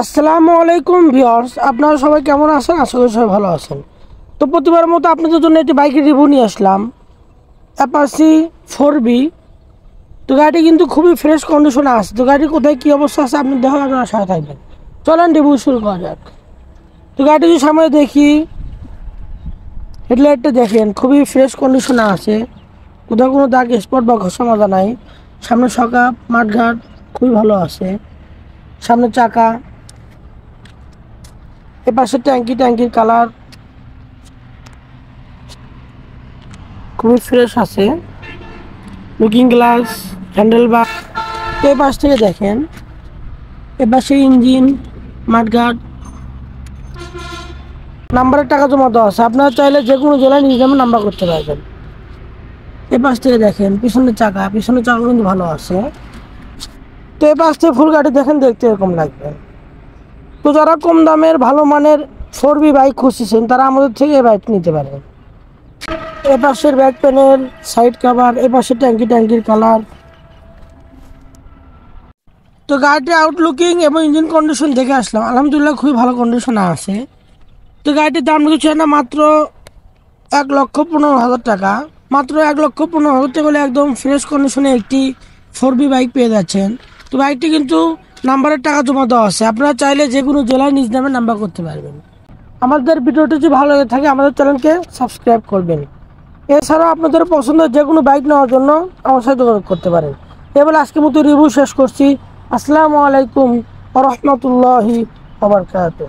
আসসালামু আলাইকুম ভিউয়ার্স, আপনারা সবাই কেমন আছেন? আশা করি সবাই ভালো আছেন। তো প্রতিবারের মতো আপনাদের জন্য একটি বাইকের রিভিউ নিয়ে আসলাম, অ্যাপাচি 4B। তো গাড়িটি কিন্তু খুবই ফ্রেশ কন্ডিশনে আছে। তো গাড়ির কোথায় কী অবস্থা আছে আপনি দেখো, আপনারা সাথে থাকবেন। চলেন রিভিউ শুরু করা যাক। তো গাড়িটি যদি সামনে দেখি, হেডলাইটটা দেখেন খুবই ফ্রেশ কন্ডিশনে আছে, কোথাও কোনো দাগ স্পট বা ঘষা মাজা নাই। সামনে সকাপ মাঠঘাট খুবই ভালো আছে। সামনে চাকা, এপাশে ট্যাঙ্কির কালার খুবই ফ্রেশ আছে। লুকিং গ্লাস, হ্যান্ডেল বার। তো এই পাশ থেকে দেখেন, এপাশে ইঞ্জিন, মাঠঘাট, নাম্বারের টাকা জমা দেওয়া আছে। আপনারা চাইলে যে কোনো জেলায় নিজ নামে নাম্বার করতে পারবেন। এ পাশ থেকে দেখেন পিছনের চাকা কিন্তু ভালো আছে। তো এই পাশ থেকে ফুল গাড়ি দেখেন, দেখতে এরকম লাগবে। তো যারা কম দামের ভালো মানের 4B বাইক খুঁজছেন তারা আমাদের থেকে এই বাইক নিতে পারেন। এ পাশের ব্যাক প্যানেল, সাইড কভার, এ পাশে ট্যাঙ্কির কালার। তো গাড়িটির আউটলুকিং এবং ইঞ্জিন কন্ডিশন দেখে আসলাম, আলহামদুলিল্লাহ খুবই ভালো কন্ডিশনে আছে। তো গাড়িটির দাম রেখেছে না মাত্র 1,15,000 টাকা। মাত্র 1,15,000 টাকা হলে একদম ফ্রেশ কন্ডিশনে একটি 4B বাইক পেয়ে যাচ্ছেন। তো বাইকটি কিন্তু নাম্বারের টাকা জমা দেওয়া আছে। আপনারা চাইলে যে কোনো জেলায় নিজ নামে নাম্বার করতে পারবেন। আমাদের ভিডিওটি যদি ভালো লেগে থাকে আমাদের চ্যানেলকে সাবস্ক্রাইব করবেন। এছাড়াও আপনাদের পছন্দের যে কোনো বাইক নেওয়ার জন্য আমার সাথে যোগাযোগ করতে পারেন। এবার আজকের মতো রিভিউ শেষ করছি। আসসালামু আলাইকুম ওয়া রাহমাতুল্লাহি ওয়া বারাকাতুহু।